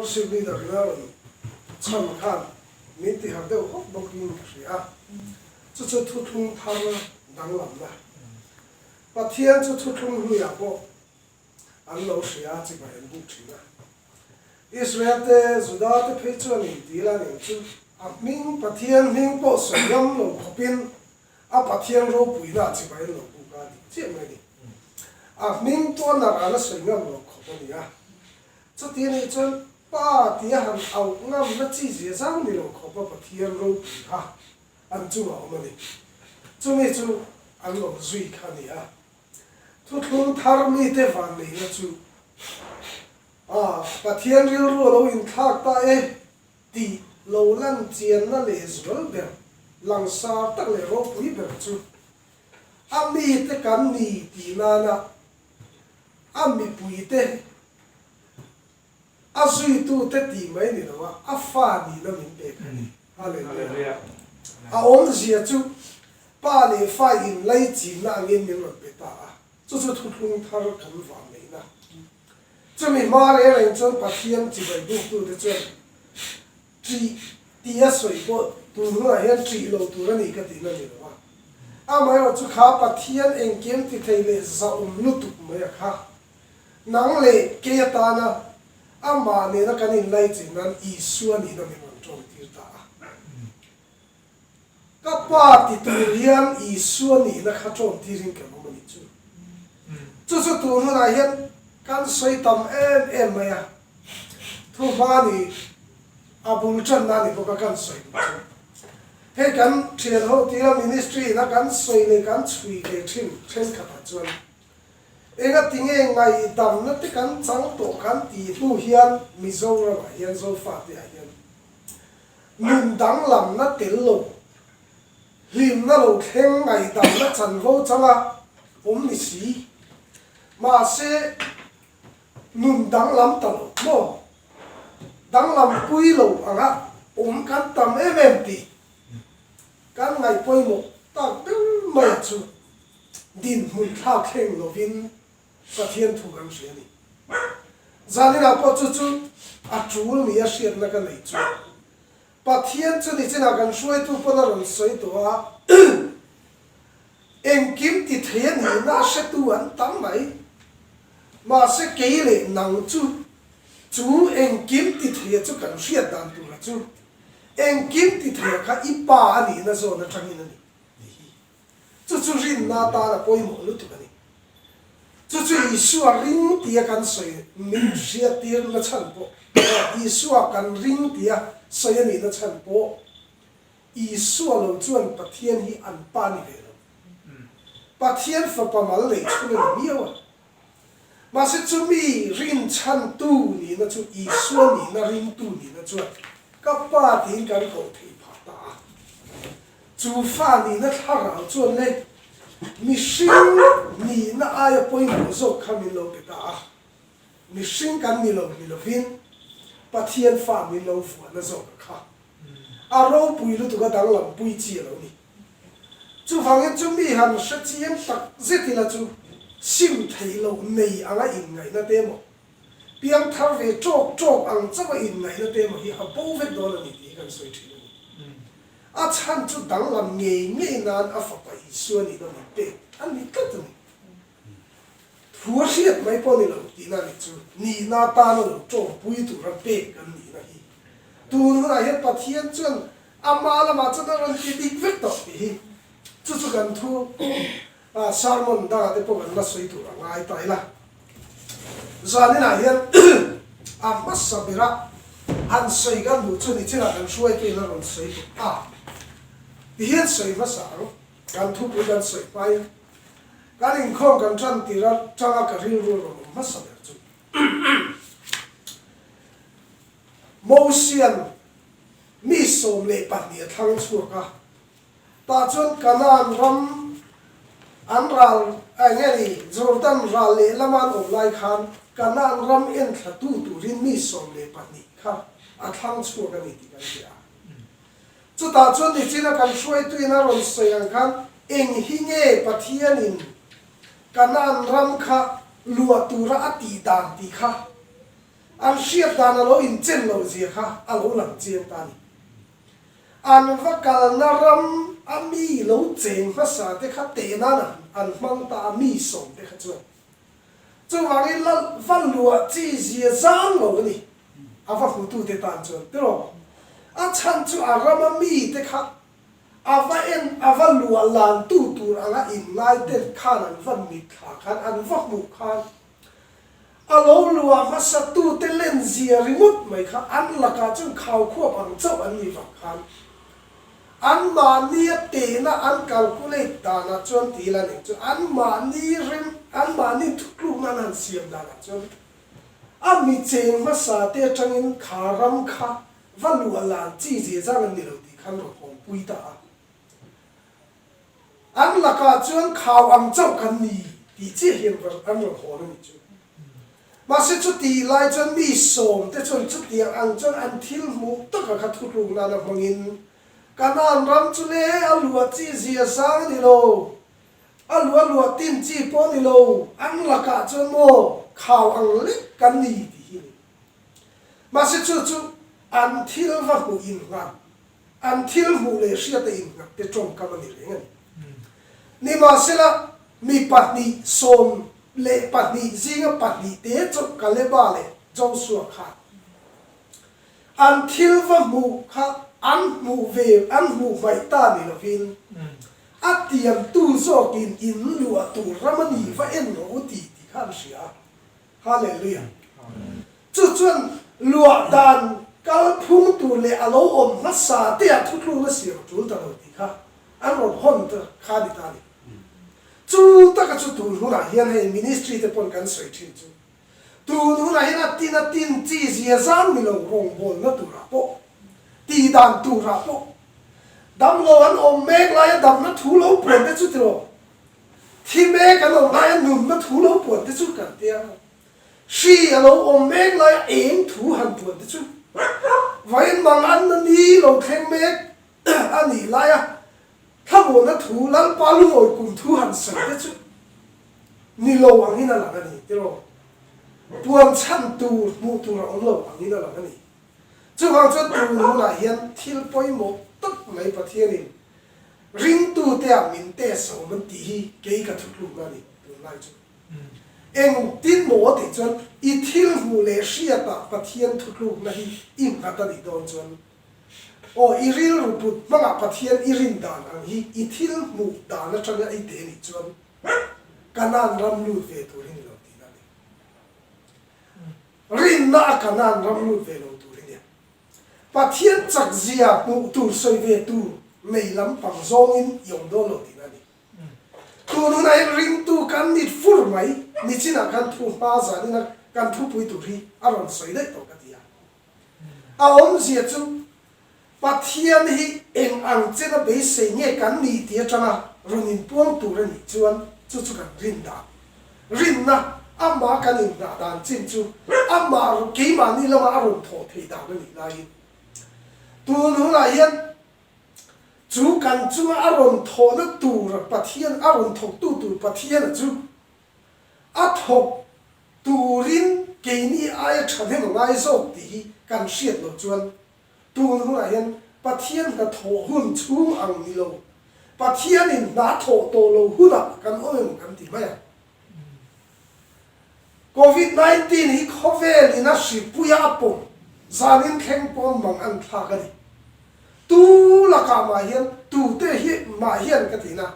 worship leader na cham khan mi ti har deuh hok bawkin hria chu chu thu thlung thar dang lam na pathian chu thu thlung hlui a pawh an lo hria chi ba en buk thina Israel te Judah te phei chuan in tila ning chu a ming pathian ming pawh soyam lo khopin a pathian ro puina chi ba en lo buka ni chem mai ni a ming to na ra la soyam lo khopani a chu ti ni chuan pa ti han au ngam na chi je sang ni lo khopa pathian ro ha an chu ma mani chu mi chu an lo zui khani a thu thlung thar mi te van nei na chu pathian ril ru lo in thak ta e ti lo lan chian na le zol ber lang sa tak le ro pui ber chu a mi te kan ni ti na na a mi pui te a sui tu te ti mai ni lo a fa ni na min pe khani hallelujah a om zia chu pa le fa in lai chi na ngin min lo pe ta chu chu thu thlung thar kan va nei na chu mi ma le ren chon pathian chi bai bu tu te chon tri ti a soi bo tu na hian tri lo tu ra ni ka ti na ni lo a mai ro chu kha pathian eng kem ti thei le za lu tu mai kha nang le ke ta na a ma ne na kan in lai chi nan I su ni na mi mon chong ti ta ka pa ti tu rian I su ni na kha chong ti ring ka mo ni chu chu chu tu na hian kan soi tam em mai a thu ba ni abul chan na ni bo ka kan soi he kan thian ho ti ministry na kan soi le kan chui le thin kha pa chuan enga tinge ngai dam na te kan chang to kan ti tu hian Mizoram hian zo fa ti hian nun dang lam na tel lo lim na lo thleng ngai dam na chan ho changa ni si ma se nun dang lam ta lo mo dang lam pui lo anga kan tam ti kan ngai poi mo ta bel mai chu din mun tha thleng lo vin pathian thu kan sia ni zanina po chu chu a chul mi a sian na ka nei chu pathian chu ni chena kan suai tu po na ron soi to a em kim ti thian ni na se tu an tam mai ma se ke le nang chu em kim ti thia chu kan sia dan tu la chu em kim ti thia kha I pa ni na zo na thangin ni chu rin na ta na poi mo lu tu ni chu Isu a ring tia kan soi min sia tir na chan po Isu a kan ring tia soi ni na chan po Isu a lo chuan pathian hi an pa ni ve lo pathian fa pa mal le chu ni miawa ma se chu mi rin chan tu ni na chu Isu ni na ring tu ni na chuan ka pa tin kan ko thei pha ta chu fa ni na thara chuan le mi sing ni na ai poi mo zo khamin lo ke ta mi sing kan ni lo vin pathian fa mi lo fu na zo kha a ro pui lu tu ga dang lam pui chi lo ni chu phang chu mi han sha chiem tak zeti la chu sim thei lo nei anga in ngai na te mo piang thar ve chok ang chawa in ngai na te mo hi ha bo ve do la ni ti kan soi thi a chan chu dang lam nge nan a fa pa Isu ni do ni pe an ni ka tu thua siat mai po ni lo ti na ni chu ni na ta no lo chong pui tu ra pe kan ni na hi tu na hian pathian chuan ama la ma chu na ron ti dik vek to hi chu kan thu a sermon da te po kan na soi tu ra ngai tai la zani na hian a masabira han soi gan bu chu ni chira kan suai ke na ron soi tu hian soi ma sa ro kan thu pu kan soi pai kan in khom kan chan ti ra changa ka ril ro ma sa ber chu Mosian mi som le pa ni thang chu ka ta chon kanan ram an ral angeli Jordan ral le laman om lai khan kanan ram en thla tu rin mi som le pa ni kha a thang chu ka ni ti kan ya chu ta chon ni china kan suai tu ina ron soi ang khan eng hi nge pathian in kanan ram kha lua tu ra ati dan ti kha an hriat dan alo in chen lo zia kha alo lang chiang ta ni an vakal na ram ami lo cheng kha sa te kha te na na an mang ta mi som te kha chu wang in la van lua chi zia zang lo ni ava hu tu te tan chuan te ro a chan chu arama mi te kha ava lua lan tu anga in lai te khan an van mi kha khan an vak mu khan alo lua ma sa tu te len zia rimut mai kha an laka chung khau khop ang chau an mi vak khan an ma ni te na an calculate ta na chuan ti la ni chu an ma ni thuklu na nan siam da na chuan a mi cheng ma sa te tangin kharam kha valu ala chi je jang ni lo ti khan ro khom pui ta an laka chuan khaw ang chau kan ni ti chi hian ver an ro ho ni chu ma se chu ti lai chuan mi som te chuan chu ti ang chuan an thil mu to ka kha thuklu na na mangin kanan ram chu le alua chi zia sang ni lo alua tin chi po ni lo an laka chuan mo khaw ang le kan ni ti hi ma se chu an thil va hu in nga an thil mu le sia te in nga te chong ka ni le ngani ni ma se la mi patni som le patni zinga patni te chu ka le ba le joshua kha an thil va mu kha an mu ve an mu vai ta ni lo vin atiam tu zo in lua tu ramani va en no ti khan sia hallelujah chuan lua dan kal phung tu le alo om na sa te a thutlu na sia tu ta lo ti kha an ro hon ta kha di ta ni chu ta ka chu tu nu na hian he ministry te pon kan soi thin chu tu nu na hian tin chi zia zam mi lo rong bol na tu ra po ti dan tu ra po dam lo an om mek lai dam na thu lo pon te chu tro thi me kan om lai nun na thu lo pon te chu kan tia shi alo om mek lai eng thu han pon te chu vai mang an na ni lo theng mek ani lai a tha mo na thu lal pa lu oi kum thu han sa te chu ni lo ang hina la ni te ro puan chan tu mu tu ra on lo ang hina la ni chu hang chu tu nu na hian thil poi mo tak mai pathianin ring tu te a min te so man ti hi ke ka thuklu na ni tu lai chu eng tin mo ti chuan I thil mu le sia ta pathian thuklu na hi in ka ta ni don chuan o I ril ru put manga pathian I rin dan ang hi I thil mu da na changa I te ni chuan kanan ram lu ve tu rin lo ti na ni rin na kanan ram lu ve lo tu rin ya pathian chak zia mu tu soi ve tu mei lam pang zong in yong do lo ti na ni tu nu na ring tu kan nit fur mai ni china kan thu pa za ni na kan thu pui tu ri aron soi dai to ka tia a om zia chu pathian hi eng ang chena be se nge kan ni tia changa ronin puang tu ra ni chuan chu kan rin na amma kan in da dan chin chu amma ru ke ma ni lama aron tho thei da ni lai tu nu la hian chu kan chu aron tho na tu ra pathian aron thok tu pathian chu a thok turin ke ni ai thane ngai zo ti kan siat lo chuan tu nu la hian pathian ka tho hun chu ang ni lo pathian in na tho to lo huna kan oi kan ti mai COVID-19 hi khovel ina si puya pom zanin kheng pom mang an thla ka ni tu la ka ma hian tu te hi ma hian ka ti na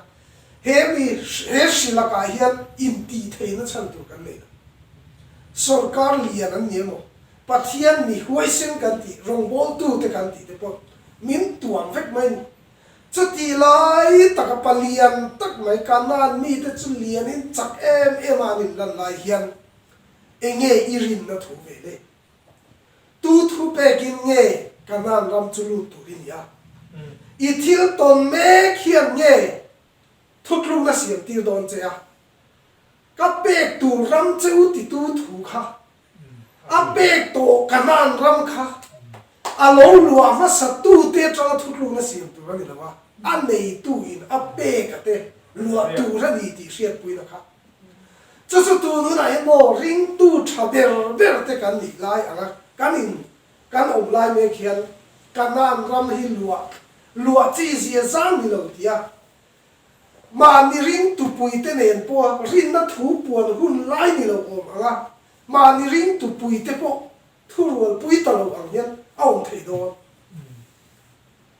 he si la ka hian in ti thei na chan tu kan nei sarkar lian an niemo pathian mi huai sen kan ti rong bol tu te kan ti te po min tuang vek mai chu ti lai taka palian tak mai kanan mi te chu lian in chak em anin lan lai hian enge irin na thu ve le tu thu pe kin nge kanan ram chu lu tu rin ya I thil ton me khiam nge thutlu na siam ti don che a ka pek tu ram chu ti tu thu kha a pek to kanan ram kha a lo lua ma sa tu te tra thutlu na siam tu ra ni lawa a nei tu in a pek ate lua tu ra ni ti siat pui na kha cho tu nu này mò ring tu chả bèr te kan ni lai anga kan om lai me khian kan nan ram hi lua chi zia zang ni lo tia mà ni ring tu pui te nen po rin na thu puan hun lai ni lo om anga mà ni ring tu pui te po thu rual pui ta lo ang hian aum thei do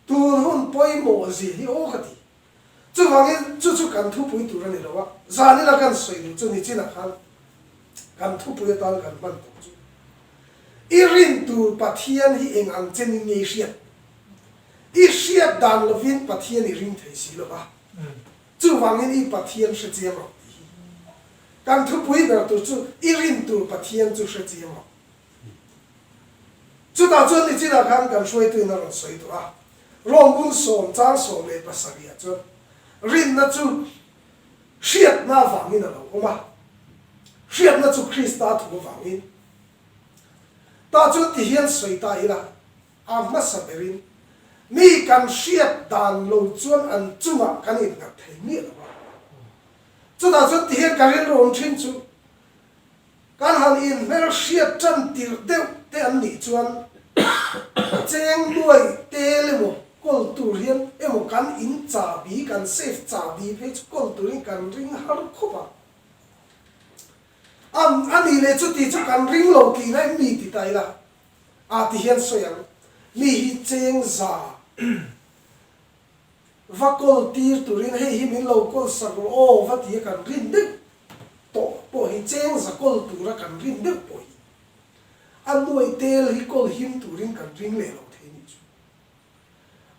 tu hun poi mo gì hi o khati chu wangin chu kan thu pui tu ra ni lo wa za ni la kan soi ni chu ni china khan kan thu pui tal kan ban to chu irin tu pathian hi eng ang chen ni riat i riat dan lovin pathian i ring thei si lo ba chu wangin i pathian se chiam ro ti kan thu pui ber tu chu irin tu pathian chu se chiam ro chu ta chu ni china khan kan soi tu na ro soi tu a rong bun som chang som le pasaria chu rin na chu riat na wangin lo oma riat na chu Krista thu wangin ta chu ti hian soi ta ila amma saberin mi kan riat dan lo chuan an chunga kan in ka thei mi lo chu ta chu ti hian karin ron thin chu kan han in mer riat chan tir deuh te an ni chuan cheng duai te le mo kol tu rian emo kan in cha bi kan safe cha bi phe kol tu ring kan ring har khopa ani le chu ti chu kan ring lo ti nai mi ti tai la a ti hian soyang mi hi cheng za va kol tir turin hei hi min lo kol sak o va ti kan rin de to po hi cheng za kol tu ra kan rin de po hi an nuai tel hi kol him turin kan ring le lo the ni chu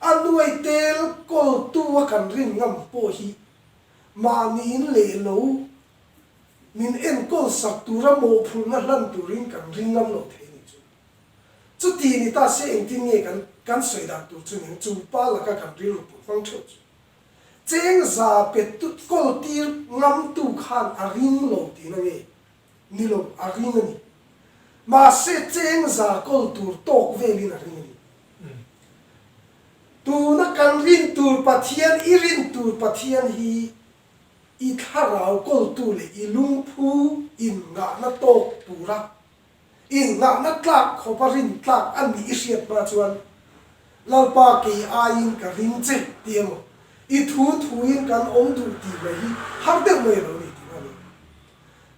an nuai tel kol tu wa kan ring ngam po hi ma nin le lo min en kol sak tu ra mo phul na hlan turin kan ring ngam lo the ni chu chu ti ni ta se eng tin nge kan soi da tu chu ni chu pa la ka kan ri ru pu fang chu cheng za pet tu kol tir ngam tu khan a ring lo ti na nge ni lo a ring ni ma se cheng za kol tur tok ve lin a ring ni tu na kan rin tur pathian i rin tur pathian hi i tharau kol tu le i lung phu in nga na tok pura in nga na tlak khopa rin tlak an ni riat ma chuan lalpa ke a in ka ring che tiang i thu in kan om tu ti le hi har de me lo ni ti ani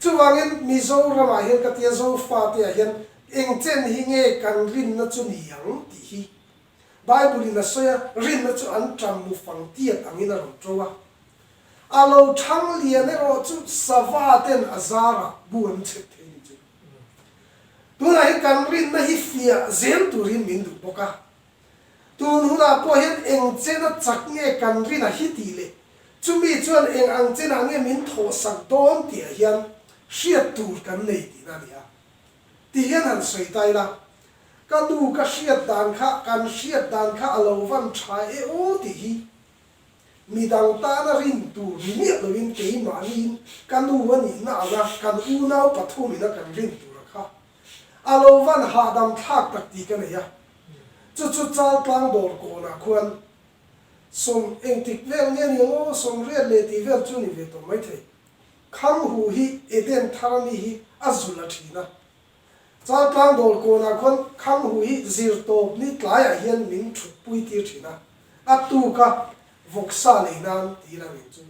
chu wangin mi zo rama hian ka tia zo fa te hian eng chen hi nge kan rin na chu ni yang ti hi bible na soya rin na chu an tram mu fang tiat angina ro trowa alo thang lian ro chu savaten azara buan che the ni chu tuna hi kan rin na hi fia zen turin min du boka tun huna po hian eng chena chak nge kan rin a hi ti le chumi chuan eng ang chena nge min tho sak don ti hian hriat tur kan nei ti na nia ti hian han soi tai la ka du ka hriat dan kha alo van tha e o ti hi midang ta na rin tu mi lo in ke ma nin kan u ani na ala kan u nau pathum ina kan rin tu ra kha alo van ha dam thak tak ti kan ya chu chal tlang dor ko na khuan som eng tik vel nge ni o som riat le ti vel chu ni ve to mai thei kham hu hi eden tharami hi azula thina chal tlang dor ko na khon kham hu hi zir top ni tlai a hian min thut pui ti thina atu ka voksa le nam ti la min chu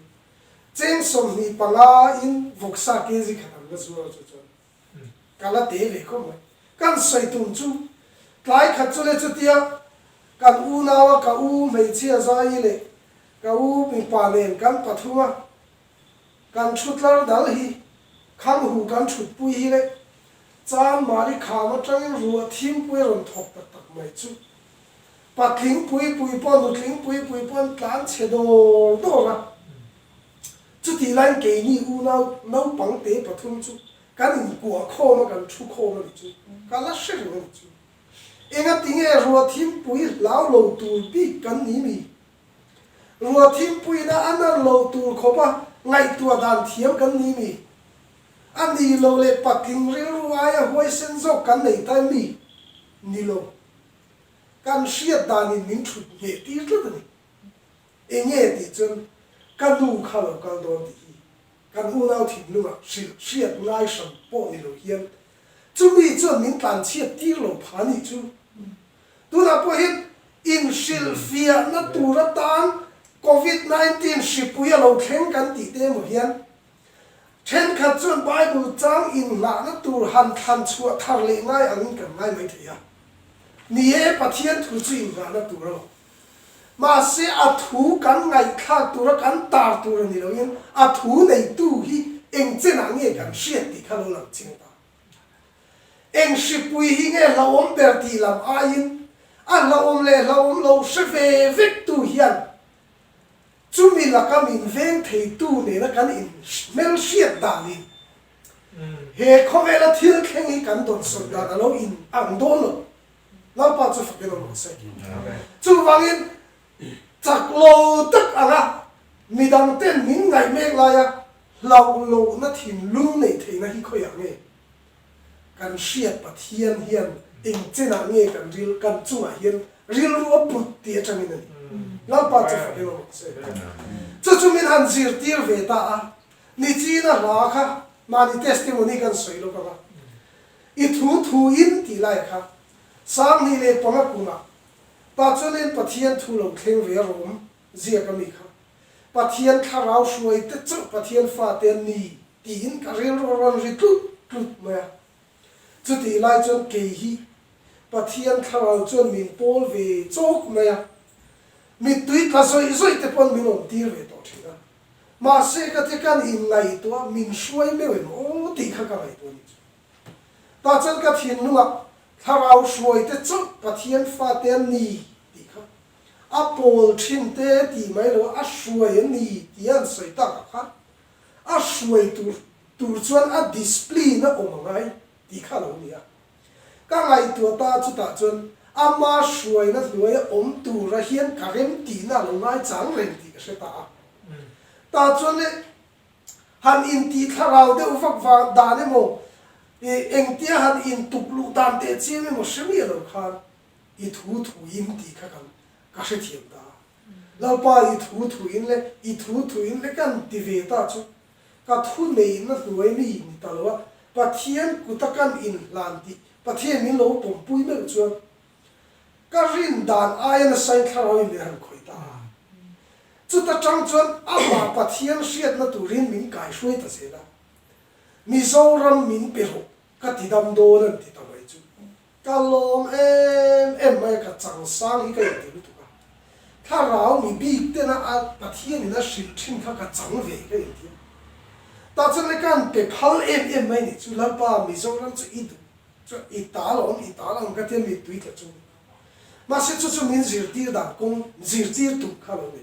cheng som ni panga in voksa ke ji khanam na zu chu chu kala te le ko mai kan sai tum chu tlai khat chu le chu tia kan u nawa ka u mei chia zai le ka u mi pa len kan pathuma kan thutlar dal hi kham hu kan thut pui hi le chan mari khama tang ruwa thim pui ron thok tak mai chu patling pui pon nutling pui pon tlan chedo do ra chu ti lan ke ni u nau pang te pathum chu kan in kwa kho na kan thu kho na chu kala she ro chu enga tinge ruwa thim pui lao lo tu bi kan ni mi ruwa thim pui na anar lo tu khopa ngai tua dan thiam kan ni mi ani lo le patling ri ruaya hoi sen zo kan nei tai mi ni lo kan hriat danin min thut nge tir tla ni e nge ti chun kan du kha lo kal don ti kan u nau thim lunga siat ngai sam po ni lo hian chumi chuan min tlan chiat tir lo phani chu tuna po hin in sil fia na tura tan COVID-19 sipuya lo thleng kan ti te mo hian then khat chuan Bible chang in la na tur han than chua thar le ngai angin kan ngai mai theya ni e pathian thu chu in la na tur lo ma se a thu kan ngai kha tur kan tar tur ni lo yin a thu nei tu hi eng chen ang nge kan siat ti kha lo lang ching ta eng sipui hi nge la om ber ti lam a in a la om le la om lo se ve vek tu hian chumi la kam in veng thei tu ne na kan in mel siat da ni he khovela thil khengi kan don son da lo in ang don lo la pa chu fa ke lo se chu wangin chak lo tak anga midang ten min ngai mek la ya lau lo na thin lung nei thei na hi khoya nge kan siat pathian hian eng chena nge kan ril kan chunga hian ril ru put ti atangin ani la pa chu fa ke lo se chu min han zir tir ve ta a ni chi na la kha ma ni testimony kan soi lo ka I thu in ti lai kha sang ni le panga kuma pa chunin pathian thu lo thleng ve rom zia ka mi kha pathian tharau suai te chu pathian fa te ni ti in ka ril ron ri tut ma chu ti lai chon ke hi pathian tharau chon min pol ve chok ma ya mi tui ka zoi te pon min on tir ve to thina ma se ka te kan in ngai to min suai me we mo ti kha ka ngai to ni ta chan ka thin nuwa tharau suai te chu pathian fa te ni ti kha a pol thin te ti mai lo a suai ni ti an soi ta kha a suai tur chuan a display na om ngai ti kha lo ni a ka ngai to ta chu ta chuan ama suai na luai om tu ra hian ka rem ti na lo ngai chang rem ti ka se ta ta chuan le han in ti tharau de ufak wa da ne mo eng tia han in tuklu dan te che me mo shemi lo khan I thu in ti kha kan ka se thiam da la pa I thu in le kan ti ve ta chu ka thu nei na luai mi ni ta lo pathian kutakan in lan ti pathian min lo pom pui me chuan ka rin dan ayan sai tharau in le han khoi ta chu ta chang chuan ama pathian siat na turin min kai shui ta se la Mizoram min pero ka ti dam do nan ti ta mai chu ka lom em mai ka chang sang hi ka ti lu tu ka tharau mi bi te na a pathian na sil thin kha ka chang ve ka ti ta chen le kan pe phal em mai ni chu la pa Mizoram chu I du chu I ta lom ka te mi tui ta chu ma se chu min zir tir da kong zir tir tu kha lo ne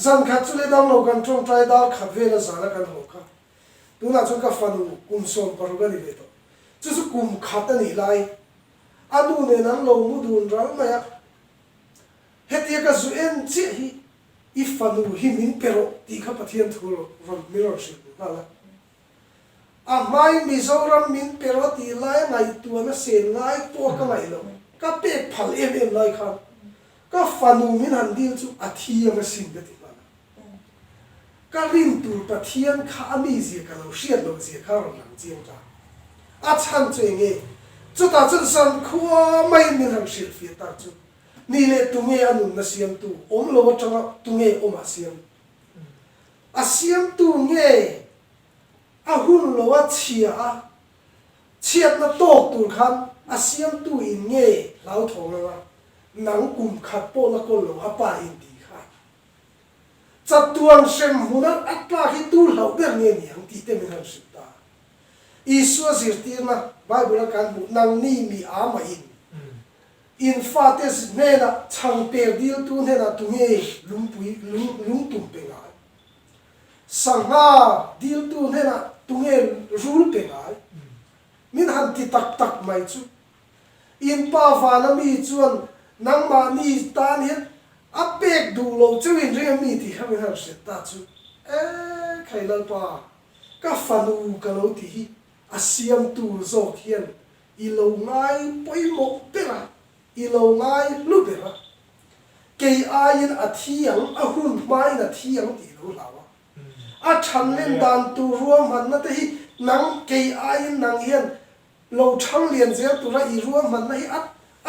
zan kha chu le dang lo kan trong trai da kha ve la zana kan ho kha tu na chu ka fanu kum som paru ga ni ve to chu kum khat ani lai anu ne nan lo mu dun ral ma ya hetia ka zu en chi hi I fanu hi min pero ti kha pathian thu ro mirror shi na la a mai Mizoram min pero ti lai ngai tu na se ngai to ka ngai lo ka pe phal em lai kha ka fanu min han dil chu a thi ma sin de ti ma ka rin tu pathian kha ami zia ka lo shiat lo zia kha ro lang chiang ta a chan che nge chu ta chun san khuwa mai min han shil fi ta chu ni le tu nge anun na siam tu om lo changa tu nge om a siam tu nge a hun lo a chiat na tok tu khan a siam tu in nge lau thong la nang kum khat po la ko lo a pa in ti kha chatuan sem huna atla hi tu lo ber nge niang ti te min han sit ta Isua zir tir na Bible kan bu nang ni mi a ma in fates ne na chang per dil tu ne na tu nge lung tum pe nga sanga dil tu ne na tu nge rul pe nga min han ti tak mai chu in pa va na mi chuan nang ma ni tan hin a pek du lo chu in re mi ti ha mi ha se ta chu khailal pa ka fanu ka lo ti hi asiam tu zo khian I lo ngai poi mo pera I lo ngai lu pera ke ain a thiang a hun mai na thiang ti lo lawa a chan len dan tu ruam man na te hi nang ke ai nang hian lo thang lian zel tu ra I ruam man na hi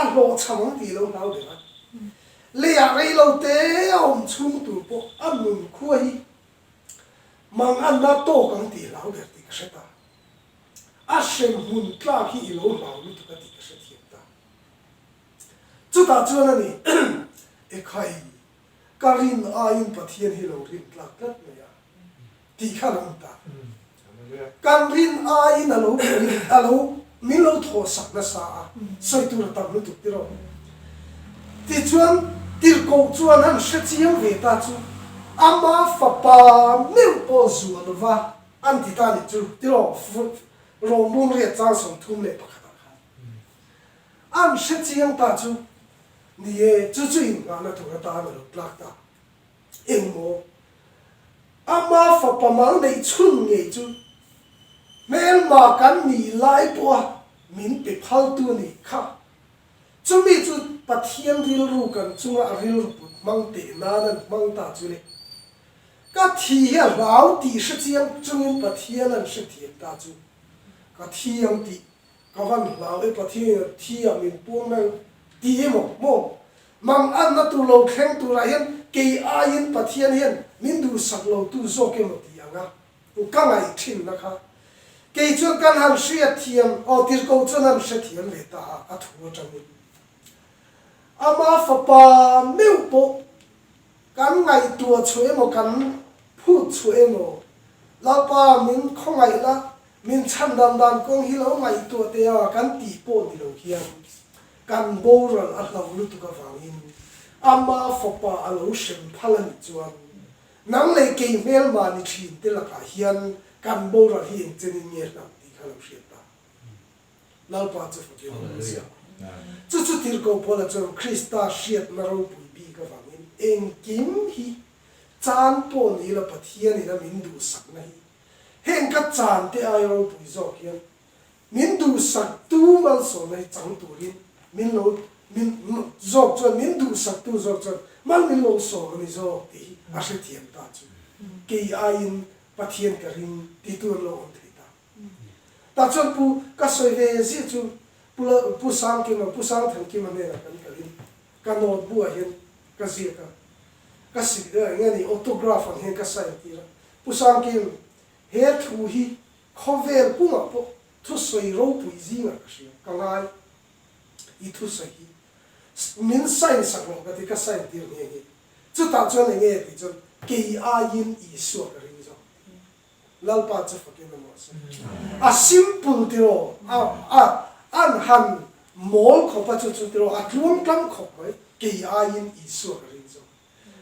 a lo chamang ti lo lau de le ya rei lo te om chung tu po a mun khu hi mang an na to kang ti lau de ti ka seta a shem hun tla hi lo lau lu tu ka ti ka se thiam ta chu ta chu na ni e khai karin ain pathian hi lo rin tlak tlak me ya ti kha lam ta karin ain alo min lo tho sak na sa soi tu ra tam lu tu ti ro ti chuan tir ko chuan han she chiang ve ta chu ama fa pa meu po zu lo va an ti ta ni chu ti ro ro mun re cha som thum le pa kha an she chiang ta chu ni e chu chu in ga na tu ra ta lo tlak ta eng mo ama fa pa mang dei chun nge chu mel ma kan ni lai po min pe phal tu ni kha chu mi chu pathian ril ru kan chunga ril ru mang te na nan mang ta chu le ka thi ya rau ti shi chiang chungin pathian an shi thiam ta chu ka thiam ti ka van lau e pathian thiam min puang nang ti mo mang an na tu lo khleng tu ra hian ke ain pathian hian min du sak lo tu zo ke mo ti anga ka ngai thin na kha ke chu kan han shria thiam o tir ko chu nan she thiam le ta a thu tang ni ama fa pa meu po kan ngai tua chue mo kan phu chue mo la pa min khongai la min chan dan kong hi lo ngai tua te a kan ti po ni lo hian kan boral a lo lu tu ka wangin ama fa pa a lo shem phalan chuan nang le ke mel ma ni thin te la ka hian kan boral hi eng chen ni la ti kha lo hriat ta lau pa chu fa ke lo sia chu tir ko pola chu Krista hriat na ro pui bi ka wangin eng kim hi chan po ni la pathian ni la min du sak na hi heng ka chan te ai ro pui zo hian min du sak tu mal so nei chang tu rin min lo min zok chuan min du sak tu zok chuan mal min lo so ni zo ti a hre thiam ta chu ke ain pathian ka ring ti tu lo on thei ta ta chuan pu ka soi ve zi chu pu sang ki ma pu sang than ki ma ne kan ka rin ka no bu a hian ka zi ka si de nga ni autograph an hen ka sai ti ra pu sang ki he thu hi khovel pu ma po thu soi ro pu zi nga ka si ka ngai I thu sai hi min sai sak lo ka ti ka sai ti nge hi chu ta chuan nge ti chuan ke a yin I su ka ring zo lal pa chu fa ke na mo sa a simple ti ro an han mol kho pa chu ti ro a tlum tlam kho mai ke a yin I su ka ring zo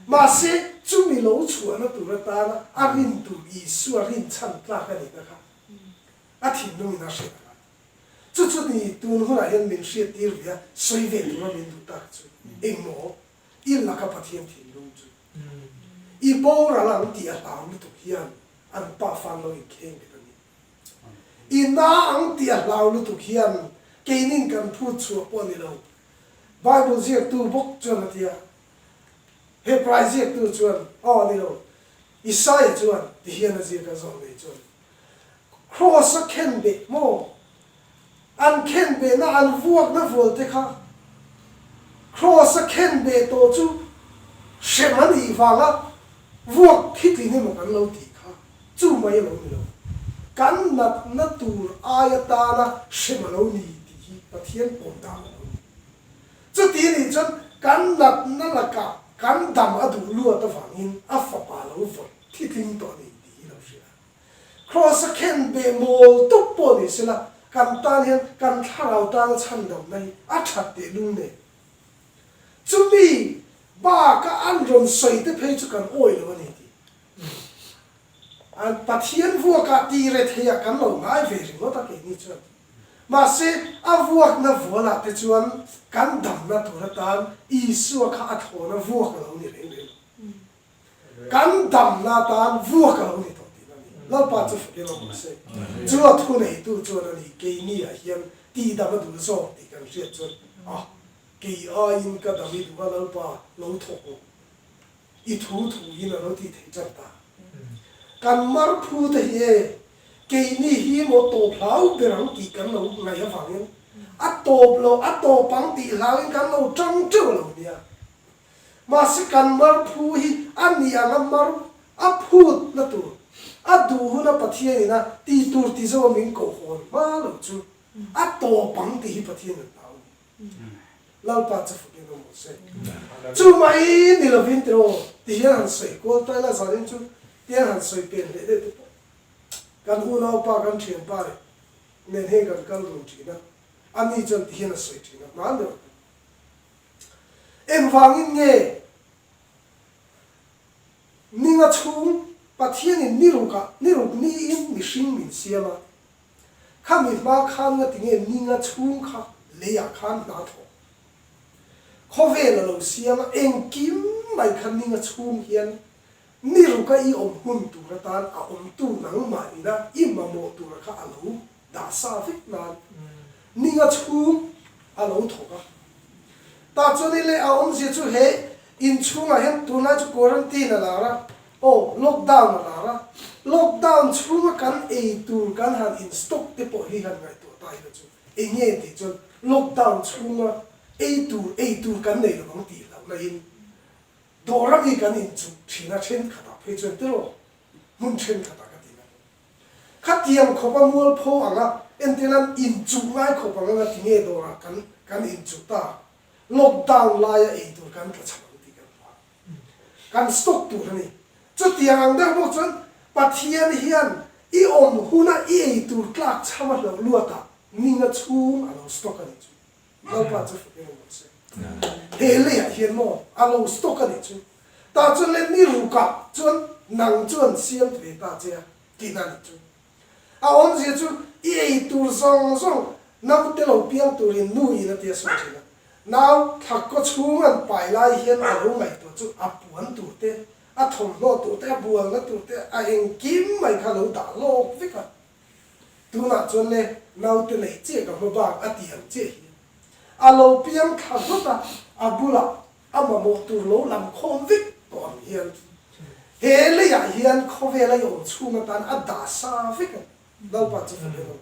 ma se chu mi lo chu na tu ra ta na a rin tu I su a rin chan tla ka ni ka kha a thin nu na se chu ni tun hona hian min hriat tir via soi ve tu ra min du ta chu eng mo il la ka pathian thin lu chu I bo ra lang ti a taw lu tu hian an pa fan lo I kheng ke ni I na ang ti a law lu tu hian ke nin kan phu chu po ni lo Bible zia tu bok chuan atia Hebrew zia tu chuan o ni lo Isaiah chuan ti hian a zia ka zo le chuan cross a ken be mo an ken be na an vuak na vol te kha cross a ken be to chu shemani wanga vuak khiti ni mo kan lo ti kha chu mai lo ni lo kan na tur ayata na shemalo ni ti pathian pom da lo chu ti ni chon kan na la ka kan dam adu lu ta wangin a fa pa lo vol thitling to ni ti lo sia cross a ken be mol to po ni sila kan tan hian kan tharau tan chan dom nei a that te lu ne chu mi ba ka an ron soi te phei chu kan oi lo ni ti an pathian vua ka ti re thea kan lo ngai ve ri ngo ta ke ni chu ma se a vuak na vola te chuan kan dam na tu ra tan I su kha a tho na vuak lo ni re re kan dam na tan vuak lo ni la pa chu ke lo se chu thu nei tu chu na ni ke ni a hiam ti da ba du so ti kan ria chu a ke a in ka da mi du ba la pa lo tho I thu in a lo ti thei chan ta kan mar phu te hi ke ni hi mo to phlau berang ki kan lo ngai ha wangin a to pang ti lawin kan lo tang chu lo nia ma se kan mar phu hi ani ang mar a phut na tu a du hu na pathian na ti tur ti zo min ko hon ma lo chu a to pang ti hi pathian na tau lau pa cha fu ke no mo se chu mai ni lo vin tro ti han sei ko ta la sa rin chu ti han sei pen le de kan hu na pa kan thian pa ne he kan kal ru thi na ani chan ti han sei thi na ma lo em wangin nge ninga chung pathian in ni in mi sing min siama khami ma khan nga tinge ninga chung kha le ya khan na tho khove la lo siama eng kim mai khan ninga chung hian ni ru ka I om hun tu ra tan a om tu nang ma ina I ma mo tu ra kha alo da sa fik na ninga chung alo tho ka ta choni le a om je chu he in chunga hen tu na chu quarantine la ra o lockdown la ra lockdown chunga kan e tur kan han in stock te po hi han ngai to tai la chu e nge ti chu lockdown chunga e tur kan nei lo bang ti la na in dora mi kan in chu thina chen khata phe chu te ro mun chen khata ka ti na khatiam khopa mul pho anga entenan in chu ngai khopa nga ti nge dora kan in chu ta lockdown la ya e tur kan ka chang ti kan stock tu ni chu tiang da mo chon pathian hian I om huna I e tur klak chama lo luata ninga chung alo stock ani chu lo pa chu fe mo se he le ya hian mo alo stock ani chu ta chun le ni ru ka chun nang chun siam ve ta che ki na ni chu a om je chu I e tur zong nau te lo piang turin nu I na te so china now thak ko chungan pai lai hian alo ngai to chu a puan tu te a thom lo tu te a buang na tu te a eng kim mai kha lo da lo vika tu na chon le now te nei che ka ho ba a tiam che hi a lo piam kha lo ta a bula a ma mo tu lo lam khom vik to am hian he le ya hian kho ve la yo chunga tan a da sa vika dal pa chu le lo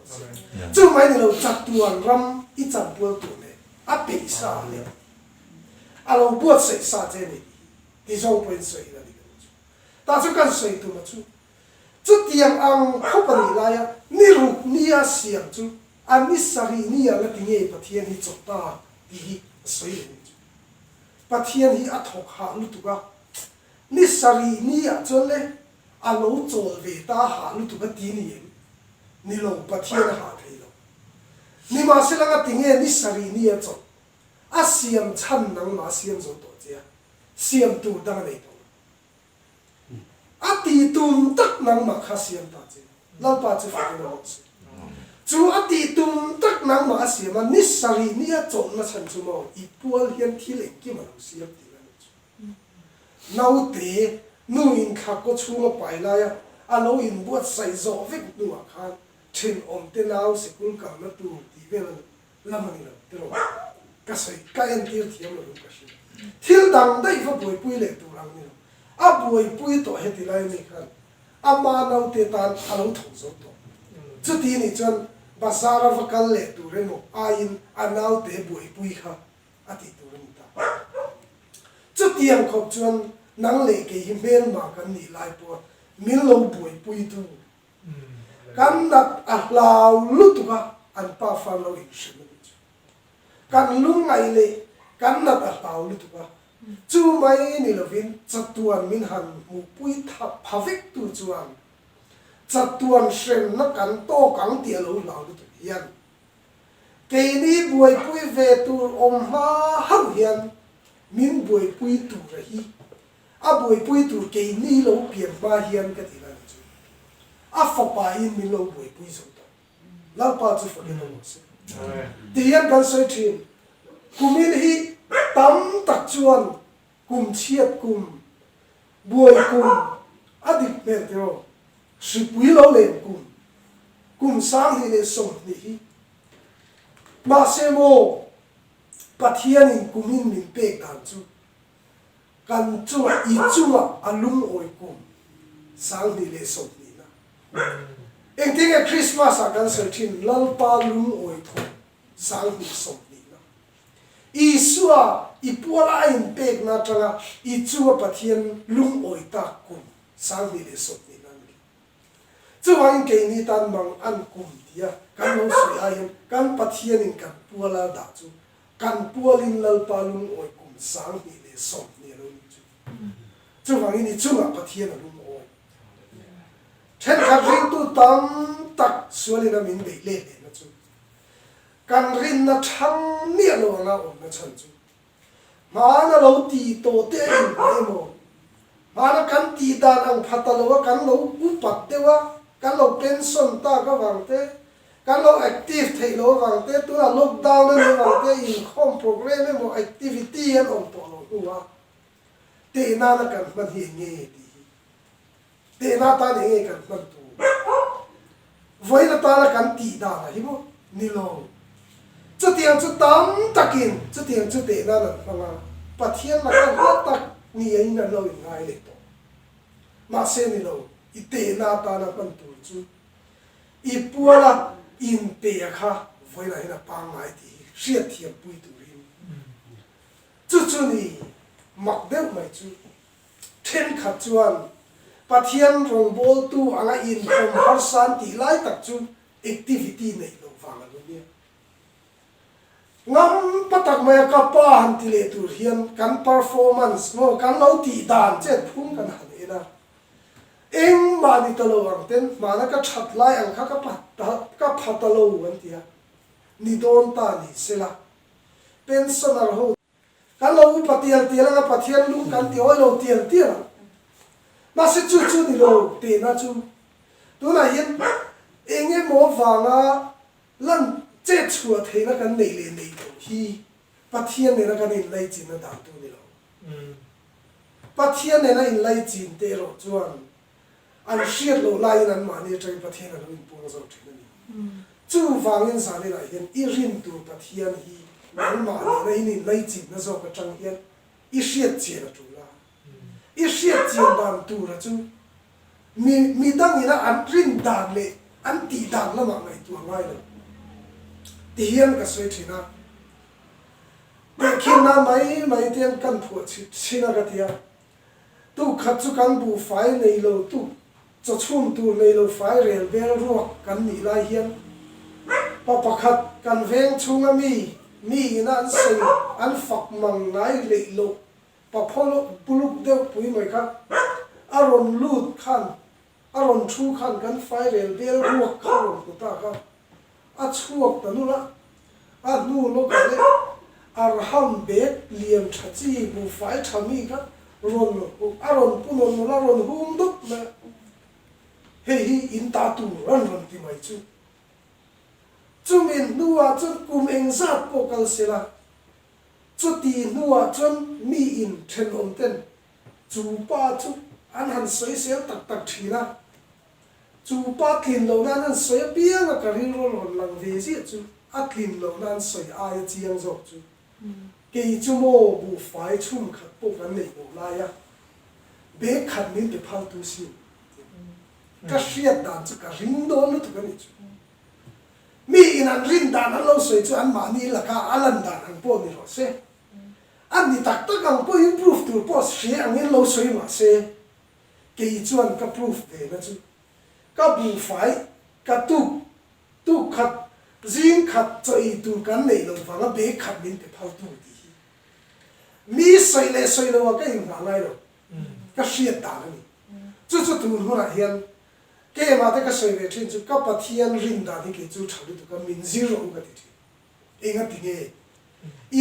chu mai ni lo chak tuan ram I cham pul tu ne a pe sa le a lo buat sei sa che ni ti zo pen sei la ni ta chu kan sei tu ma chu tiang ang khopani la ya ni ru ni a siam chu an ni sari ni a la tinge pathian hi chota ti sei ni pathian hi a thok ha lu tu ga ni sari ni a chon le a lo chol ve ta ha lu tu ga ti ni ni lo pathian ha thei lo ni ma se la ga tinge ni sari ni a chon a siam chan nang ma siam zo to che siam tu dang nei to a ti tum tak nang ma kha siam ta che la pa che fa no se chu a ti tum tak nang ma siam ni sari ni a chon na chan chu mo I pual hian thi le ki ma lo siam ti la nau te nu in kha ko chu ma pai la ya a lo in buat sai zo vek nu a khan thin om te nau se kun ka na tu ti ve la ma ni la te ro ka sai ka en ti thiam lo ka shi thil dang dai fa pui pui le tu rang ni a pui pui to he ti lai ni khan a ma nau te tan a lo thong zo to chu ti ni chan basara va kal le tu re mo a in a nau te pui pui kha a ti tu ren ta chu tiang khop chuan nang le ke hi mel ma kan ni lai po min lo pui tu kan nat a lau lu tu ka an pa fa lo in shin kan lung ngai le kan nat a lau lu tu ka chu mai ni lovin chatuan min han mu pui tha phawek tu chuan chatuan shrem na kan to kang ti lo lau lu tu hian ke ni buai pui ve tu om ma hang hian min buai pui tu ra hi a buai pui tu ke ni lo pian ba hian ka ti la chu a fa pa in min lo buai pui so to la pa chu fa ni lo se ti hian kan sai thin kumin hi tam tak chuan kum chiat kum buai kum adik ber tero si pui lo le kum sang hi le som ni hi ma se mo pathian in kumin min pe kan chu I chu alung oi kum sang ni le som ni na eng ting a Christmas a kan ser thin lal pa lung oi tho sang ni som ni na isua ipuala in pek na tanga I chu pathian lung oi ta kum sang ni le som ni na chu wang ke ni tan mang an kum dia kan lo sui a hian kan pathian in kan puala da chu kan pualin lal pa lung oi kum sang ni le som ni lo ni chu wang ni chu ma pathian a lung oi then kan ring tu tam tak sualina min be le le na chu kan rin na thang ni lo na om na chan chu ma na lo ti to te in mo ma na kan ti dan ang phatalo kan lo u pat te wa kan lo pension ta ka wang te kan lo active thei lo wang te tu na lockdown na wang te in home program mo activity an om to lo tu wa te na na kan man hi nge ti te na ta ne kan man tu voi na ta na kan ti da na hi mo ni lo chu tiang chu tam takin chu tiang chu te na na ma pathian na kan ha tak ni ai na lo ngai le to ma se ni lo I te na ta na kan tu chu I puala in pe kha voi na hina pa ngai ti riat thiam pui tu rin chu chu ni mak deu mai chu then khat chuan pathian rong bol tu anga in khom har san ti lai tak chu activity nei lo wang lo ni ngam patak mai ka pa han ti le tur hian kan performance mo kan lo ti dan chet phum kan han ena eng ma ni talo ang ten ma na ka that lai ang kha ka phatalo an tia ni don ta ni sela pensioner ho kan lo patial ti la pathian lu kan ti oi lo tial tia ma se chu chu ni lo te na chu tu na hian enge mo wanga lan che chua theina kan nei le nei to hi pathian ne na kan in lai chin na da tu ni lo pathian ne na in lai chin te ro chuan an shiat lo lai nan ma ni trai pathian lo in pung zo thina ni chu wangin sa ni la hian I rin tu pathian hi nan ma ni in lai chin na zo ka tang hian I shiat che la tu la I shiat chin dan tu ra chu mi dang ina an rin dan le an ti dan la ma ngai tu ngai lo ti hian ka soi thina pe khin na mai tian kan phu china ka tia tu khat chu kan bu fai nei lo tu cho chum tu nei lo fai rel bel ro kan ni lai hian pa pakhat kan veng chunga mi ina an sei an fak mang ngai le lo pa pholo puluk de pui mai kha aron lut khan aron thu khan kan fai rel bel ro khan ku ta kha a chuak ta nu la a nu lo ka le arham be liam thachi bu fai thami ka ron aron punon la ron hum duk na hi in ta tu ron ti mai chu chumin nuwa chun kum eng zat po kal sela chu ti nuwa chun mi in then om ten chu pa chu an han soi sel tak tak thina chu pa thin lo nan an soi piang a karin ron lang ve ji chu a thin lo nan soi ai chiang zo chu ke chu mo bu fai chum khat po kan nei bo la ya be khat min te phal tu si ka shiat dan chu ka ring do lu tu kan ni chu mi in an rin dan an lo soi chu an ma ni la ka alan dan an po ni ro se an ni tak tak ang po improve tu po se ang in lo soi ma se ke chuan ka proof ve na chu ka bu fai ka tu khat zing khat choi tu kan nei lo wanga be khat min te phal tu ti mi soi le wa ka in ma ngai ro ka shiat da ni chu tu hu na hian ke ma te ka soi ve thin chu ka pathian rin da ni ke chu thadu tu ka min zero ka ti enga ti nge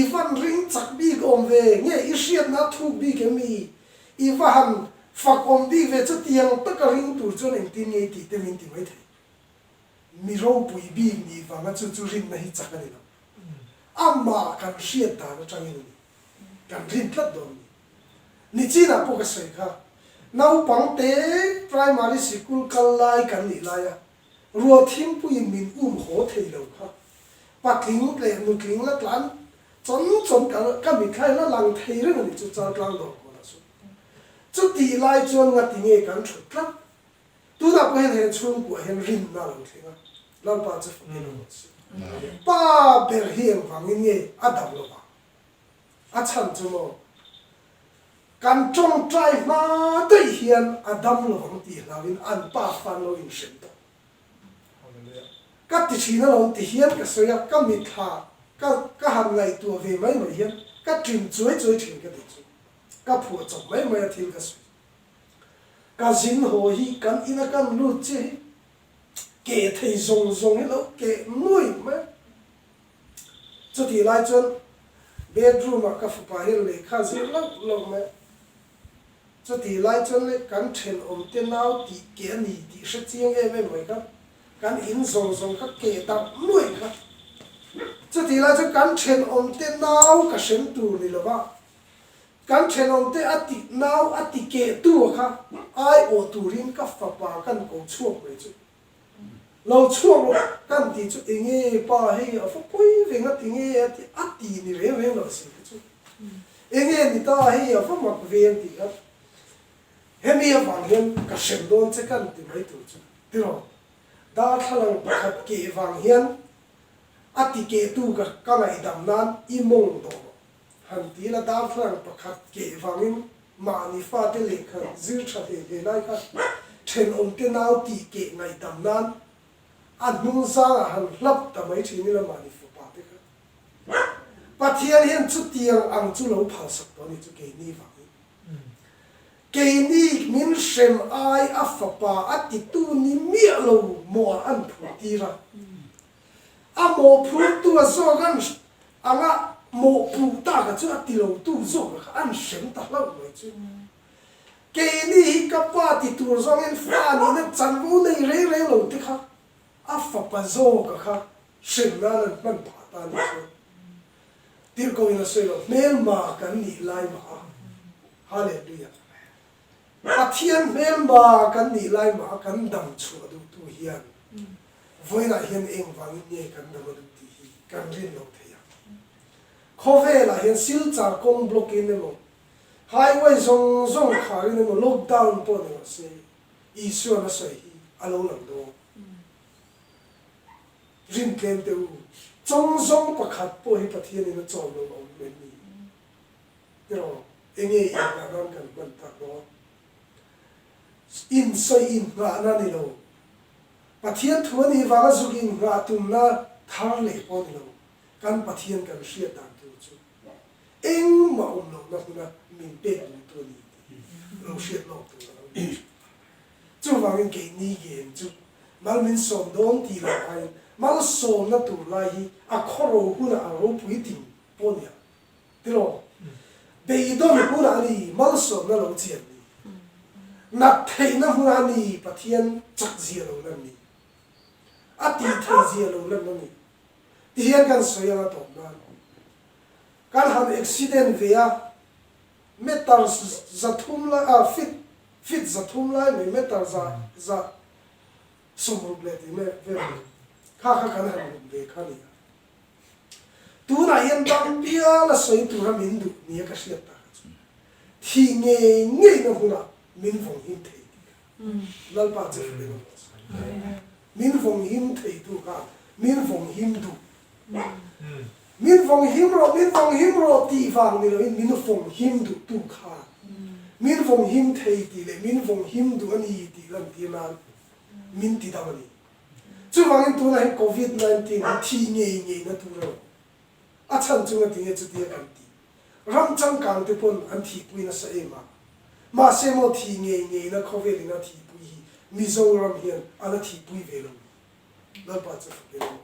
ivan ring chak bi om ve nge I shiat na thu bi ke mi ivan fak om bi ve chu tiang ta ka ring tur chu nen tin nge ti te min ti mai the mi ro pui bi ni wa ma chu rin na hi chak ani lo amma kan shiat da na chang ni kan rin tlat do ni chi na po ka soi kha nau pang te primary school kal lai kan ni la ya ruo thim pui min ho thei lo kha patling le nu kling la tlan chon ka mi khai la lang thei re ni chu cha tlang do ko la su chu ti lai chuan nga ti nge kan thut la tu na ko hen chung ko hen rin na lo thinga lal pa che fu ni pa ber hieng wangin nge adam lo ba a chan chu mo kan trong trai ma dei hian adam lo wang ti lawin an pa fan lo in shen to ka ti china lo ti hian ka soya ka mi tha ka han ngai tu ve mai mai hian ka trim chuai chuai thin ka ti chu ka phu chom mai mai thil ka su ka zin ho hi kan ina kan lu che ke thei zong zong hi lo ke nui ma chu ti lai chon bedroom ka fu pa hi le kha zin lo ma chu ti lai chon le kan then te nau ti ke ni ti sha chiang e me mai ka kan in zong zong ka ke ta nui ka chu ti lai chon kan then te nau ka shen tu ni lo ba kan then te ati nau ati ke tu kha ai o turin ka fa pa kan ko chuak mai chu lo chuak lo kan ti chu inge pa he a fa poi ve nga ti nge ati ni re ve lo si chu inge ni ta he a fa mak ve ti ka he mi a wang hian ka shem don che kan ti mai tu chu ti ro da thalang pakhat ke wang hian ati ke tu ka ngai dam nan I mong do han ti la da thalang pakhat ke wangin ma ni fa te le kha zir tha he lai kha then te nau ti ke ngai dam nan an mung sa han hlap ta mai thi ni la ma ni fu pa te kha pathian hian chu tiang ang chu lo phal sak to ni chu ke ni wa ke ni min shem ai a fa pa ati tu ni mi lo mo an phu ti ra a mo phu tu a so gan anga mo phu ta ka chu ati lo tu zo ka an shem ta lo mai chu ke ni ka pa ti tu zong en fa ni na chan vu nei re re lo ti kha a fa pa zo ka kha shem na lan man pa ta ni chu tir ko ina se lo mel ma kan ni lai ma hallelujah pathian mel ma kan ni lai ma kan dam chu du tu hian voina hian eng wang ni kan dam du ti hi kan rin lo thea khove la hian sil char kong block in mo highway zong zong kha in mo lockdown po ne se isu na sai hi alo lang do rin ken te u chong zong pakhat po hi pathian in chom lo lo me ni pero enge ya na ron kan ban ta do in soi in nga na ni lo pathian thuani wanga zugin nga tumna thar le po ni lo kan pathian kan ria ta tu chu eng ma lo na na min pe tu ni lo ria lo tu chu wangin ke ni ge chu mal min som don ti la ai mal som na tu lai hi a khoro hu na ro pui ti po ni ti lo be don hu na ni mal som na lo chian nat thei na hu ni pathian chak zia lo na ni ati thei zia lo na ni ti hian kan soya na to na kan han accident vea metal zathum la a fit zathum la me metal za somru ble ti me ve kha kan han be khani tu na hian bang pia la soi tu ra min du ni ka sia ta thi nge na hu na min phong him thei lal pa che be no min phong him thei tu ka min phong him du min phong him ro ti wang ni lo min phong him du tu kha min phong him thei ti le min phong him du ani ti lam ti na min ti da ni chu wang tu na covid 19 thi nge na tu ro a chan chu na ti nge chu ti kan ti ram chang kang te pon an thi pui na sa e ma se mo thi nge na covid na thi pui mizoram hian ala thi pui ve lo la pa cha ke lo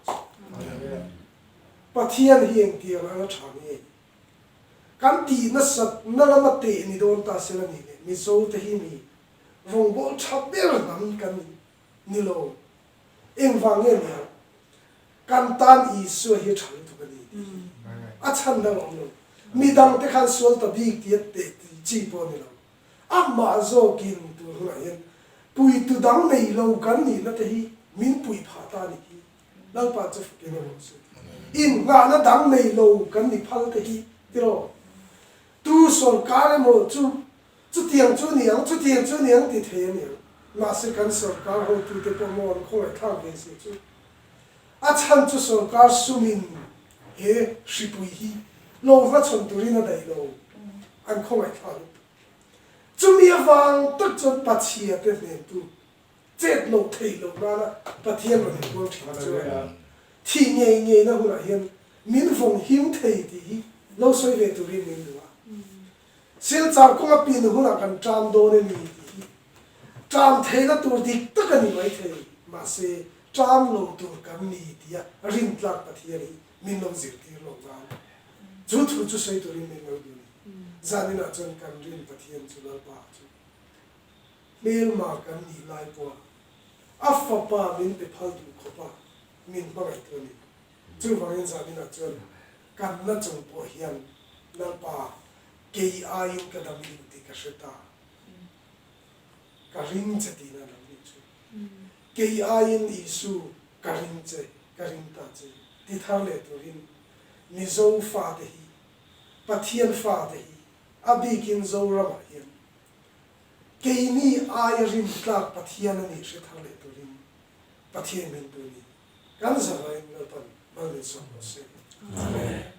pathian hieng ti anga thani kan ti na sat na lama te ni don ta se ni mi so te hi mi rong bol chaber nam kan ni lo eng wang nge ni kan tan I su hi thang tu ni a chan da lo mi dang te khan sol ta bi ti te chi po ni lo a ma zo kin tu na yen pui tu dang nei lo kan ni na te hi min pui pha ta ni hi lal pa cha ke no so in nga na dang nei lo kan ni phal te hi ti ro tu sol ka le mo chu tiang chu niang ti the ni mà sẽ cần sarkar ho tu te pomon khoi thang ve se chu a chan chu sarkar sumin he shipui hi lo va chon turina dai lo an khoi thang chumi awang tak chon pachia te ne tu chết lo thei lo na pathian ro ni ko thang chu thi nge na hula hian min phong him thei ti hi lo soi ve turin min du sil char ko pin huna kan tram do ne ni tram thei na tur dik tak ani mai thei ma se tram lo tur kan ni tia rin tlak pathian hi min lo zir ti lo wa chu thu chu sei turin min lo du zanina chon kan rin pathian chu lo pa chu mel ma kan ni lai po afa pa min pe phal du kho pa min pa ngai tu ni chu wangin zanina chon kan na chung po hian na pa ke ayin ka dam ni ti ka sheta ka ring che ti na nam ni chu ke ayin isu ka ring ta che ti thar le to rin ni zo fa de hi pathian fa de hi abi kin zo ra ma hian ke ni ay rin tla pathian ni she thar le to rin pathian min tu ni kan za vai na pan mal le so se amen